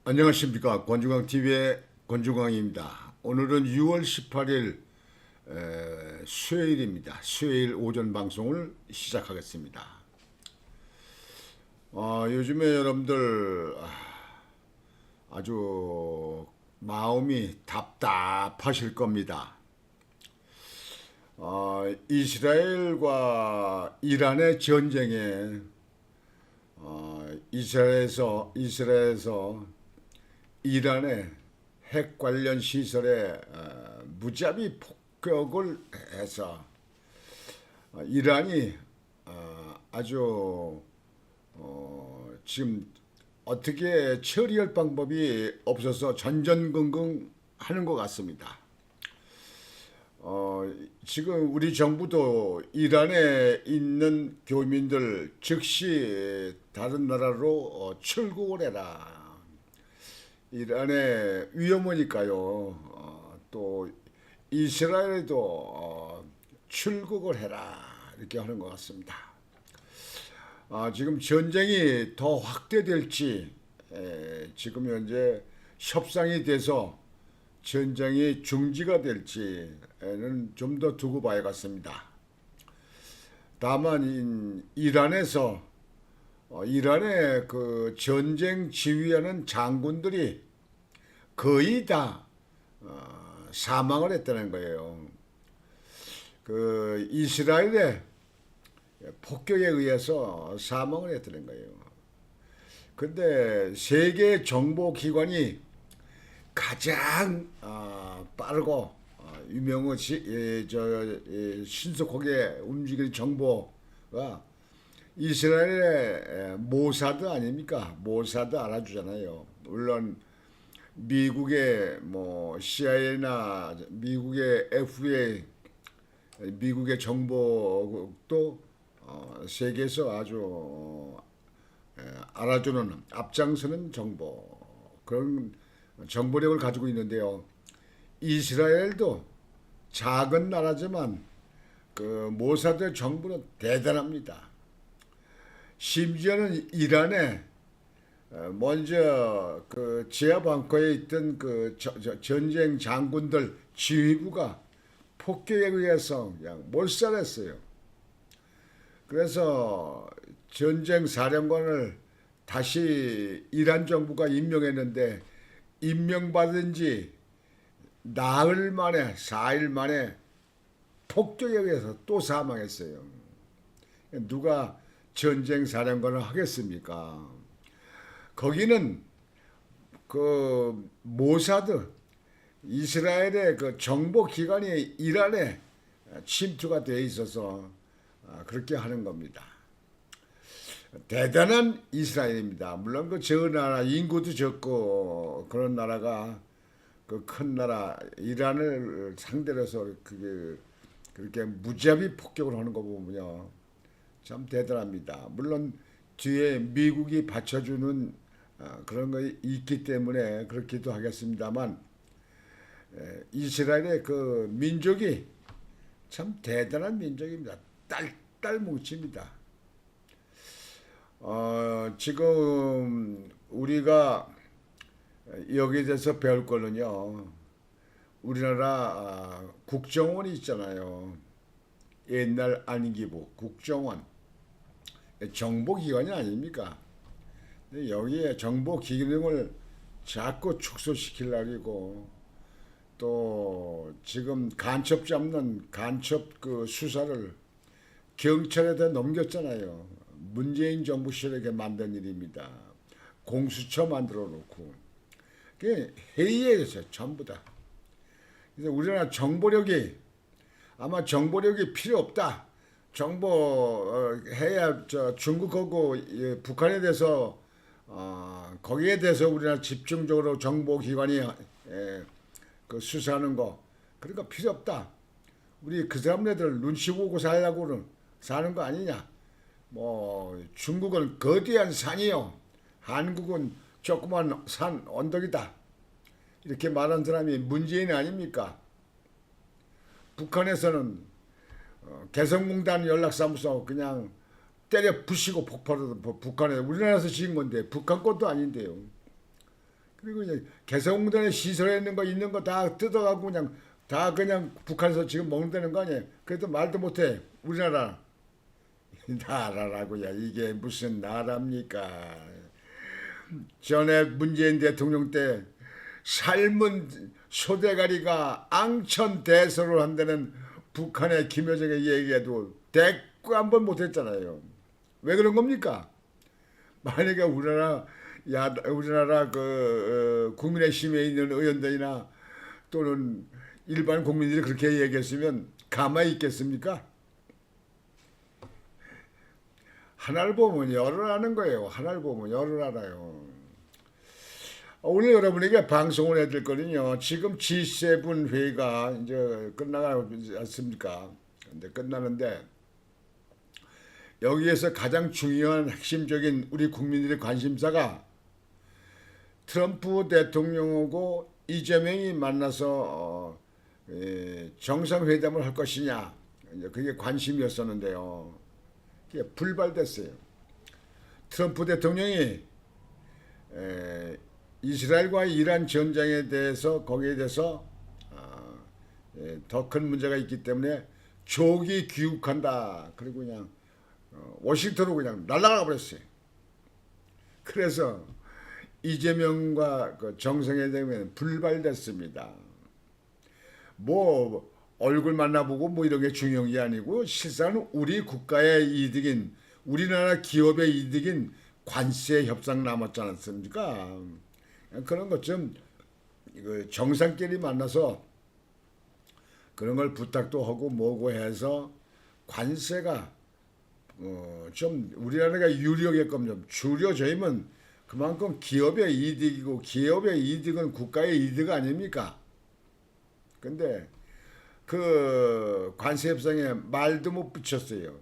안녕하십니까. 권중광TV의 권중광입니다. 오늘은 6월 18일 수요일입니다. 수요일 오전 방송을 시작하겠습니다. 요즘에 여러분들 아주 마음이 답답하실 겁니다. 이스라엘과 이란의 전쟁에 이스라엘에서 이란의 핵 관련 시설에 무자비 폭격을 해서 이란이 아주 지금 어떻게 처리할 방법이 없어서 전전긍긍 하는 것 같습니다. 지금 우리 정부도 이란에 있는 교민들 즉시 다른 나라로 출국을 해라. 이란의 위험하니까요. 또 이스라엘에도 출국을 해라 이렇게 하는 것 같습니다. 지금 전쟁이 더 확대될지 지금 현재 협상이 돼서 전쟁이 중지가 될지는 좀 더 두고 봐야겠습니다. 다만 이란의 그 전쟁 지휘하는 장군들이 거의 다 사망을 했다는 거예요. 그 이스라엘의 폭격에 의해서 사망을 했다는 거예요. 근데 세계 정보기관이 가장 빠르고 신속하게 움직이는 정보가 이스라엘의 모사드 아닙니까? 모사드 알아주잖아요. 물론 미국의 뭐 CIA나 미국의 FBI, 미국의 정보국도 세계에서 아주 알아주는 앞장서는 정보 그런 정보력을 가지고 있는데요. 이스라엘도 작은 나라지만 그 모사드 정부는 대단합니다. 심지어는 이란에 먼저 그 지하 벙커에 있던 그 전쟁 장군들 지휘부가 폭격에 의해서 그냥 몰살했어요. 그래서 전쟁 사령관을 다시 이란 정부가 임명했는데 임명받은 지 나흘 만에 4일 만에 폭격에 의해서 또 사망했어요. 누가 전쟁 사령관을 하겠습니까? 거기는 그 모사드 이스라엘의 그 정보 기관이 이란에 침투가 돼 있어서 그렇게 하는 겁니다. 대단한 이스라엘입니다. 물론 그 저 나라 인구도 적고 그런 나라가 그 큰 나라 이란을 상대로 해서 그렇게 무자비 폭격을 하는 거 보면요. 참 대단합니다. 물론 뒤에 미국이 받쳐주는 그런 거 있기 때문에 그렇기도 하겠습니다만 이스라엘의 그 민족이 참 대단한 민족입니다. 딸딸 뭉칩니다. 지금 우리가 여기에 대해서 배울 거는요. 우리나라 국정원이 있잖아요. 옛날 안기부 국정원 정보기관이 아닙니까? 근데 여기에 정보 기능을 자꾸 축소시키려고 또 지금 간첩 잡는 간첩 그 수사를 경찰에다 넘겼잖아요. 문재인 정부 시절에 만든 일입니다. 공수처 만들어 놓고 그게 회의에서 전부 다. 그래서 우리나라 정보력이 아마 정보력이 필요 없다. 정보 해야 중국하고 북한에 대해서 거기에 대해서 우리나라 집중적으로 정보기관이 그 수사하는 거 그러니까 필요 없다. 우리 그 사람네들 눈치 보고 살려고는 사는 거 아니냐. 뭐 중국은 거대한 산이요. 한국은 조그만 산 언덕이다. 이렇게 말한 사람이 문재인 아닙니까? 북한에서는 개성공단 연락사무소 그냥 때려 부시고 폭발하던 북한에 우리나라에서 지은 건데 북한 것도 아닌데요. 그리고 이제 개성공단에 시설해 있는 거 다 뜯어가고 그냥 다 그냥 북한에서 지금 먹는다는 거 아니에요. 그래도 말도 못해. 우리나라 나라라고야. 이게 무슨 나라입니까? 전에 문재인 대통령 때 삶은 소대가리가 앙천대소를 한다는 북한의 김여정의 얘기에도 대꾸 한 번 못했잖아요. 왜 그런 겁니까? 만약에 우리나라 국민의힘에 있는 의원들이나 또는 일반 국민들이 그렇게 얘기했으면 가만히 있겠습니까? 하나를 보면 열을 아는 거예요. 하나를 보면 열을 알아요. 오늘 여러분에게 방송을 해드릴 거는요. 지금 G7 회의가 이제 끝나지 않습니까? 근데 끝나는데 여기에서 가장 중요한 핵심적인 우리 국민들의 관심사가 트럼프 대통령하고 이재명이 만나서 정상회담을 할 것이냐. 그게 관심이었었는데요. 그게 불발됐어요. 트럼프 대통령이 이스라엘과 이란 전쟁에 대해서 거기에 대해서 더 큰 문제가 있기 때문에 조기 귀국한다. 그리고 그냥 워싱턴으로 그냥 날아가 버렸어요. 그래서 이재명과 그 정상회담은 불발됐습니다. 뭐 얼굴 만나보고 뭐 이런 게 중요한 게 아니고 실상은 우리 국가의 이득인 우리나라 기업의 이득인 관세 협상 남았지 않습니까? 그런 것 좀 정상끼리 만나서 그런 걸 부탁도 하고 뭐고 해서 관세가 좀 우리나라가 유리하게끔 좀 줄여져면 그만큼 기업의 이득이고 기업의 이득은 국가의 이득 아닙니까? 근데 그 관세 협상에 말도 못 붙였어요.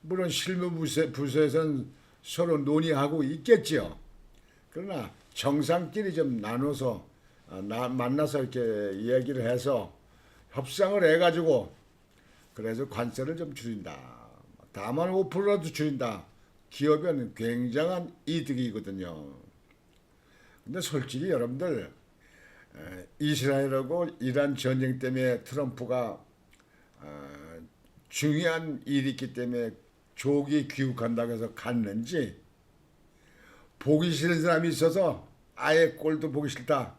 물론 실무부서에서는 서로 논의하고 있겠죠. 그러나 정상끼리 좀 나눠서 만나서 이렇게 이야기를 해서 협상을 해가지고 그래서 관세를 좀 줄인다. 다만 5%라도 줄인다. 기업에는 굉장한 이득이거든요. 근데 솔직히 여러분들 이스라엘하고 이란 전쟁 때문에 트럼프가 중요한 일이 있기 때문에 조기 귀국한다고 해서 갔는지 보기 싫은 사람이 있어서 아예 꼴도 보기 싫다.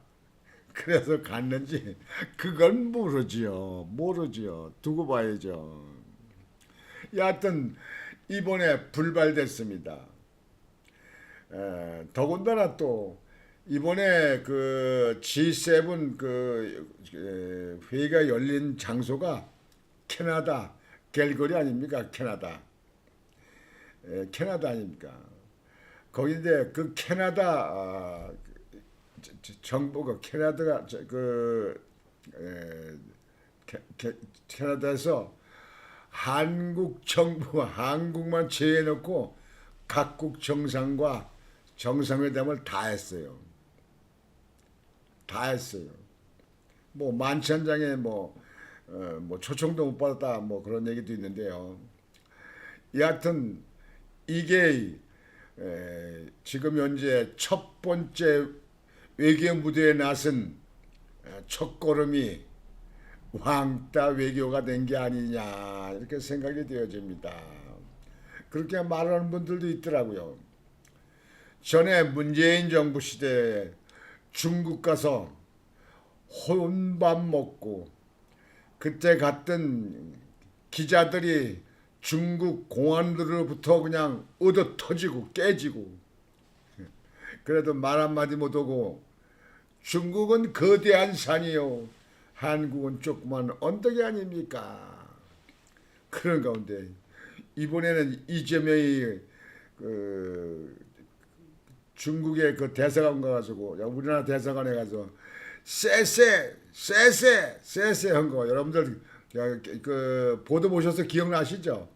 그래서 갔는지 그건 모르지요. 두고 봐야죠. 여하튼 이번에 불발됐습니다. 더군다나 또 이번에 그 G7 회의가 열린 장소가 캐나다 갤거리 아닙니까? 캐나다 아닙니까? 거기인데 그 캐나다 정부가 캐나다에서 한국 정부와 한국만 제외해놓고 각국 정상과 정상회담을 다 했어요. 뭐 만찬장에 뭐 초청도 못 받았다 뭐 그런 얘기도 있는데요. 여하튼 이게 지금 현재 첫 번째 외교 무대에 나선 첫걸음이 왕따 외교가 된 게 아니냐 이렇게 생각이 되어집니다. 그렇게 말하는 분들도 있더라고요. 전에 문재인 정부 시대에 중국 가서 혼밥 먹고 그때 갔던 기자들이 중국 공안들로부터 그냥 얻어 터지고 깨지고 그래도 말 한마디 못하고 중국은 거대한 산이요 한국은 조그만 언덕이 아닙니까? 그런 가운데 이번에는 이재명이 중국의 그 대사관 가가지고 우리나라 대사관에 가서 쎄쎄 한 거 여러분들 그 보도 보셔서 기억나시죠?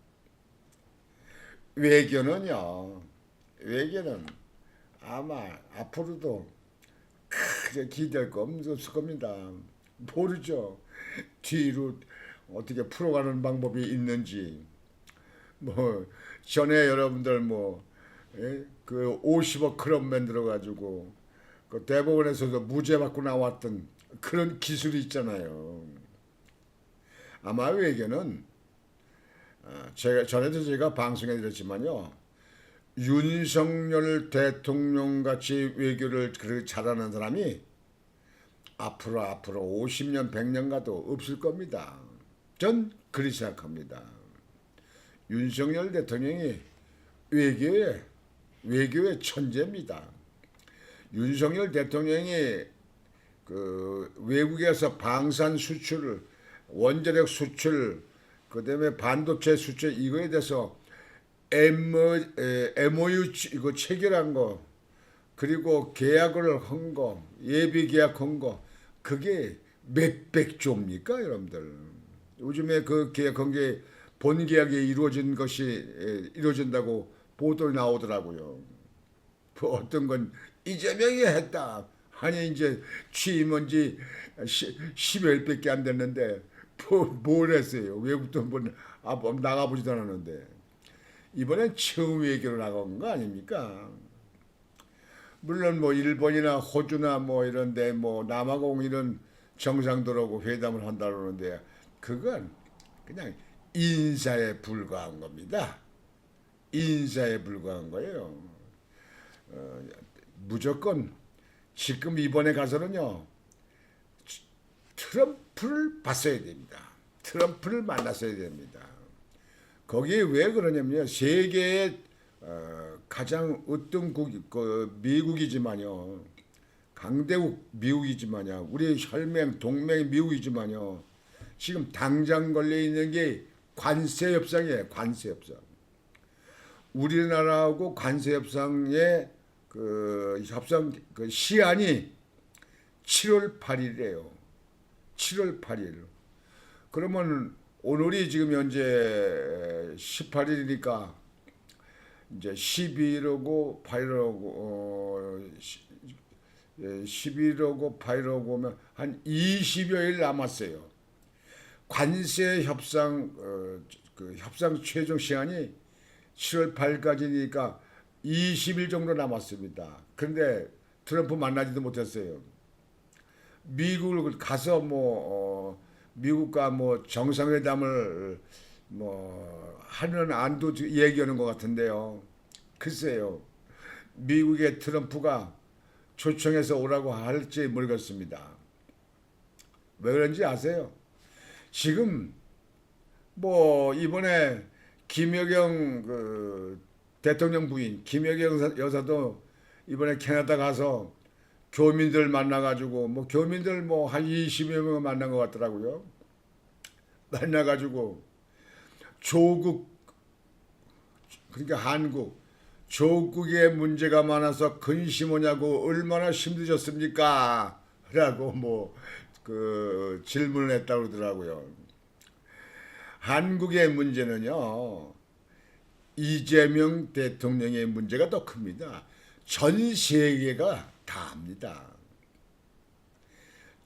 외교는 아마 앞으로도 크게 기대할 거 없을 겁니다. 모르죠. 뒤로 어떻게 풀어가는 방법이 있는지. 뭐 전에 여러분들 그 50억 클럽 만들어 가지고 그 대법원에서도 무죄 받고 나왔던 그런 기술이 있잖아요. 아마 외교는 제가 전에도 제가 방송에 드렸지만요. 윤석열 대통령 같이 외교를 그렇게 잘하는 사람이 앞으로 50년 100년 가도 없을 겁니다. 전 그렇게 생각합니다. 윤석열 대통령이 외교의 천재입니다. 윤석열 대통령이 그 외국에서 방산 수출, 원자력 수출, 그다음에 반도체 수출 이거에 대해서 MOU 이거 체결한 거, 그리고 계약을 한 거, 예비 계약한 거, 그게 몇백 조입니까, 여러분들? 요즘에 그 계약한 게 본 계약이 이루어진 것이 이루어진다고 보도에 나오더라고요. 그 어떤 건 이재명이 했다. 아니 이제 취임한 지 10여일밖에 안 됐는데 뭘 했어요? 외국도 나가보지도 않았는데 이번엔 처음 외교로 나간 거 아닙니까? 물론 뭐 일본이나 호주나 뭐 이런데 뭐 남아공 이런 정상들하고 회담을 한다 그러는데 그건 그냥 인사에 불과한 겁니다. 인사에 불과한 거예요. 무조건 지금 이번에 가서는요 트럼프를 봤어야 됩니다. 트럼프를 만났어야 됩니다. 거기에 왜 그러냐면요 세계의 가장 어떤 미국이지만요 강대국 미국이지만요 우리 혈맹 동맹 미국이지만요 지금 당장 걸려 있는 게 관세 협상이에요. 관세 협상. 우리나라하고 관세 협상의 그 협상 그 시한이 7월 8일이에요. 7월 8일. 그러면 오늘이 지금 현재 18일이니까 이제 12일하고 8일하고 11일하고 8일하고 오면 한 20여일 남았어요. 관세 협상 그 협상 최종 시간이 7월 8일까지니까 20일 정도 남았습니다. 그런데 트럼프 만나지도 못했어요. 미국을 가서 미국과 뭐 정상회담을 뭐 하는 안도 얘기하는 것 같은데요. 글쎄요. 미국의 트럼프가 초청해서 오라고 할지 모르겠습니다. 왜 그런지 아세요? 지금 뭐 이번에 김여경 그 대통령 부인 김여경 여사도 이번에 캐나다 가서 교민들 만나가지고 뭐 교민들 뭐 한 20여 명 만난 것 같더라고요. 만나가지고 조국 그러니까 한국 조국에 문제가 많아서 근심 오냐고 얼마나 힘드셨습니까? 라고 뭐 그 질문을 했다고 그러더라고요. 한국의 문제는요. 이재명 대통령의 문제가 더 큽니다. 전 세계가 다 압니다.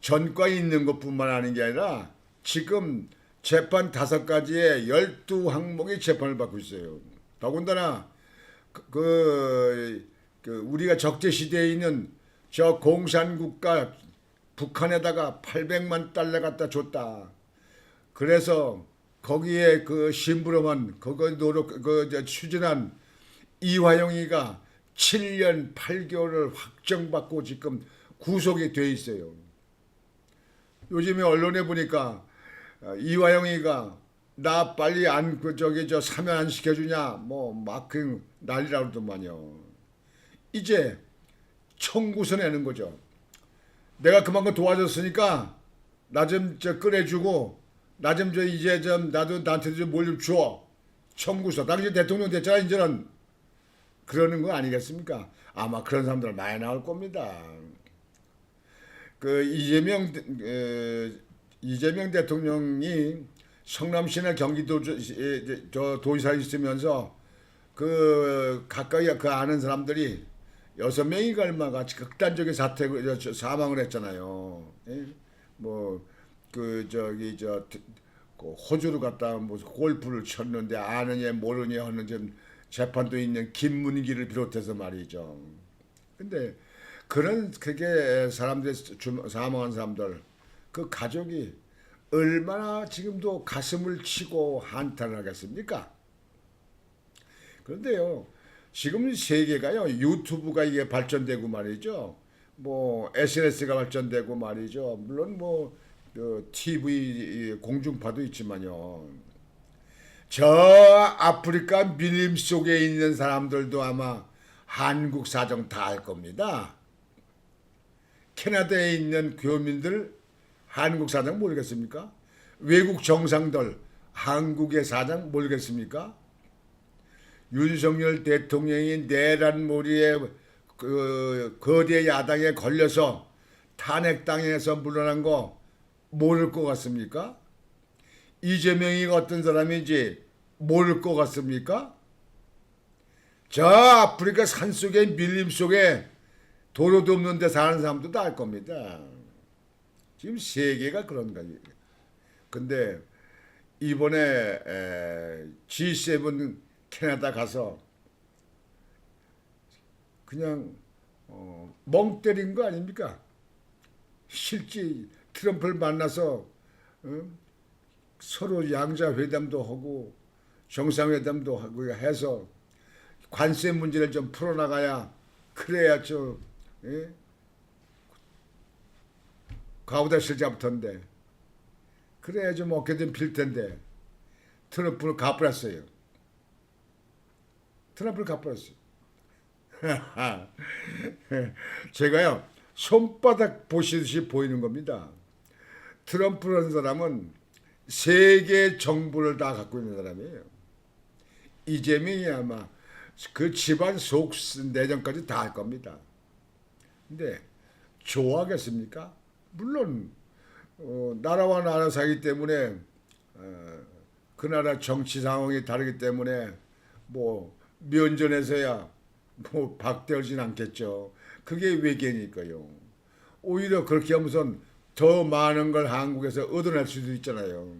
전과 있는 것뿐만 아닌 게 아니라 지금 재판 5가지에 12항목의 재판을 받고 있어요. 더군다나 우리가 적재시대에 있는 저 공산국가 북한에다가 800만 달러 갖다 줬다. 그래서 거기에 그 심부름한 그거 추진한 이화영이가 7년 8개월을 확정받고 지금 구속이 돼 있어요. 요즘에 언론에 보니까 이화영이가 나 빨리 사면 안 시켜주냐 막 그 난리라고 그러더만요. 이제 청구서 내는 거죠. 내가 그만큼 도와줬으니까 나 좀 꺼내주고 나 좀 이제 좀 나도 나한테 좀 뭘 좀 줘. 청구서. 당신 대통령 됐잖아 이제는. 그러는 거 아니겠습니까? 아마 그런 사람들 많이 나올 겁니다. 그 이재명 대통령이 성남시나 경기도 저 도지사 있으면서 그 가까이 그 아는 사람들이 6명인가 얼마 같이 극단적인 사망을 했잖아요. 예? 그 호주로 갔다 무슨 골프를 쳤는데 아느냐 모르냐 하는 좀 재판도 있는 김문기를 비롯해서 말이죠. 근데 그런 그게 사람들이 사망한 사람들 그 가족이 얼마나 지금도 가슴을 치고 한탄을 하겠습니까? 그런데요, 지금 세계가요, 유튜브가 이게 발전되고 말이죠. 뭐 SNS가 발전되고 말이죠. 물론 뭐 TV 공중파도 있지만요. 저 아프리카 밀림 속에 있는 사람들도 아마 한국 사정 다 알 겁니다. 캐나다에 있는 교민들 한국 사정 모르겠습니까? 외국 정상들 한국의 사정 모르겠습니까? 윤석열 대통령이 내란몰이에 그 거대 야당에 걸려서 탄핵당해서 물러난 거 모를 것 같습니까? 이재명이 어떤 사람인지 모를 것 같습니까? 저 아프리카 산속에 밀림 속에 도로도 없는 데 사는 사람도 다 알 겁니다. 지금 세계가 그런 거예요. 근데 이번에 G7 캐나다 가서 그냥 멍 때린 거 아닙니까? 실제 트럼프를 만나서 서로 양자 회담도 하고 정상회담도 하고 해서 관세 문제를 좀 풀어나가야 그래야 좀 가오다 실자부터인데 그래야 좀 어깨 좀 필 텐데 트럼프를 갚아버렸어요. 트럼프를 갚아버렸어요. 제가요 손바닥 보시듯이 보이는 겁니다. 트럼프라는 사람은 세계 정부를 다 갖고 있는 사람이에요. 이재명이 아마 그 집안 속 내정까지 다 할 겁니다. 근데 좋아하겠습니까? 물론 나라와 나라 사이 때문에 그 나라 정치 상황이 다르기 때문에 뭐 면전에서야 뭐 박대하진 않겠죠. 그게 외교니까요. 오히려 그렇게 하면서 더 많은 걸 한국에서 얻어낼 수도 있잖아요.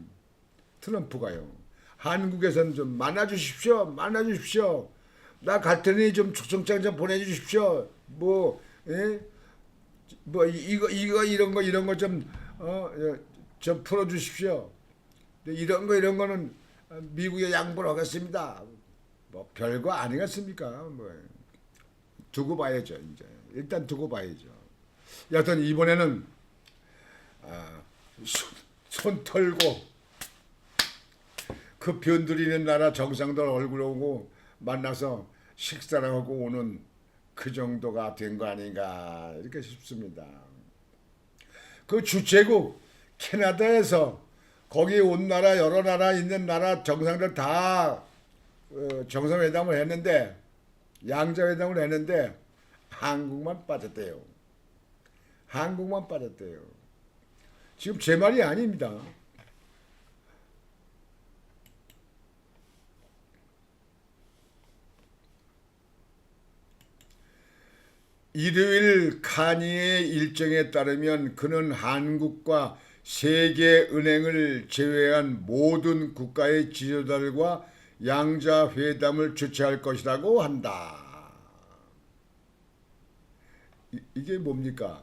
트럼프가요. 한국에서는 좀 만나주십시오. 만나주십시오. 나 갈 테니 좀 초청장 좀 보내주십시오. 뭐, 예? 뭐 이거 이런 거 좀 풀어주십시오. 이런 거는 미국에 양보를 하겠습니다. 뭐 별거 아니겠습니까? 뭐 두고 봐야죠. 이제 일단 두고 봐야죠. 여하튼 이번에는 손 털고 그 변두리는 나라 정상들 얼굴 오고 만나서 식사를 하고 오는 그 정도가 된 거 아닌가 이렇게 싶습니다. 그 주최국 캐나다에서 거기 온 나라 여러 나라 있는 나라 정상들 다 정상회담을 했는데 양자회담을 했는데 한국만 빠졌대요. 한국만 빠졌대요. 지금 제 말이 아닙니다. 일요일 카니의 일정에 따르면 그는 한국과 세계은행을 제외한 모든 국가의 지도자들과 양자회담을 주최할 것이라고 한다. 이게 뭡니까?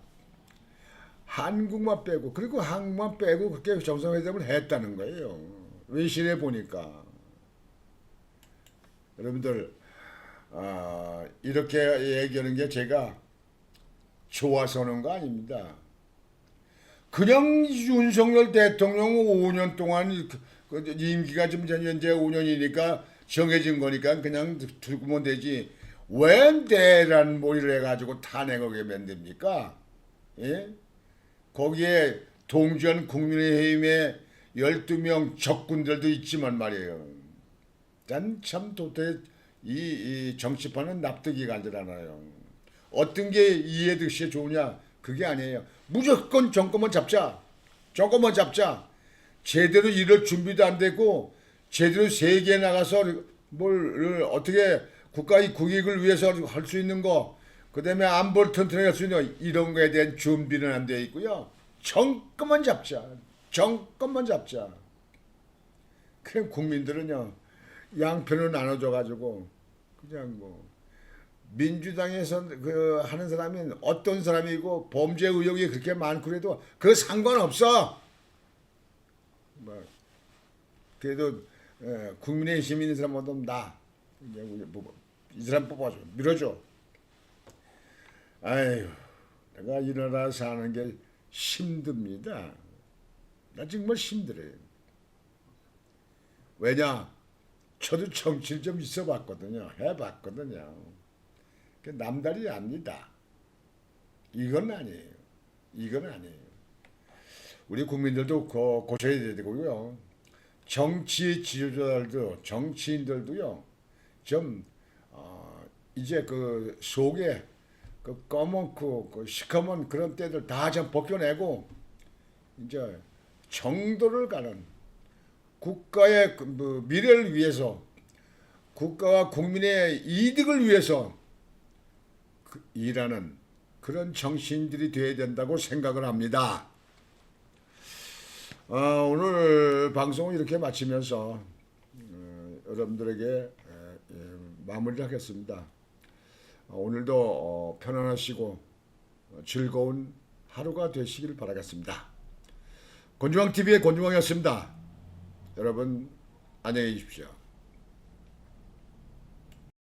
한국만 빼고 그리고 한국만 빼고 그렇게 정상회담을 했다는 거예요. 외신에 보니까. 여러분들 이렇게 얘기하는 게 제가 좋아서 하는 거 아닙니다. 그냥 윤석열 대통령 5년 동안 임기가 좀 현재 5년이니까 정해진 거니까 그냥 두면 되지. 왜 내란몰이를 해가지고 탄핵하게 만듭니까? 예? 거기에 동주한 국민의힘의 12명 적군들도 있지만 말이에요. 난 참 도대체 이 정치판은 납득이 가지 않아요. 어떤 게 이해득실에 좋으냐? 그게 아니에요. 무조건 정권만 잡자. 정권만 잡자. 제대로 일할 준비도 안 되고 제대로 세계에 나가서 뭘 어떻게 국가의 국익을 위해서 할 수 있는 거, 그 다음에 안보를 튼튼하게 할 수 있는 거, 이런 거에 대한 준비는 안 되어 있고요. 정권만 잡자. 정권만 잡자. 그냥 국민들은요 양편을 나눠줘가지고 그냥 뭐 민주당에서 그 하는 사람이 어떤 사람이고 범죄 의혹이 그렇게 많고 그래도 그 상관없어. 뭐 그래도 국민의힘 있는 사람보다 이 사람 뽑아줘, 밀어줘. 아유, 내가 이 나라 사는 게 힘듭니다. 나 정말 힘들어요. 왜냐? 저도 정치를 좀 있어봤거든요. 해봤거든요. 그 남다리 압니다. 이건 아니에요. 이건 아니에요. 우리 국민들도 고쳐야 되고요. 정치 지도자들도 정치인들도요. 좀 이제 그 속에 그 검은고 그 시커먼 그런 때들 다 좀 벗겨내고 이제 정도를 가는 국가의 뭐 미래를 위해서 국가와 국민의 이득을 위해서 일하는 그런 정치인들이 되어야 된다고 생각을 합니다. 오늘 방송을 이렇게 마치면서 여러분들에게 마무리를 하겠습니다. 오늘도 편안하시고 즐거운 하루가 되시길 바라겠습니다. 곤중왕TV의 곤중왕이었습니다. 여러분 안녕히 계십시오.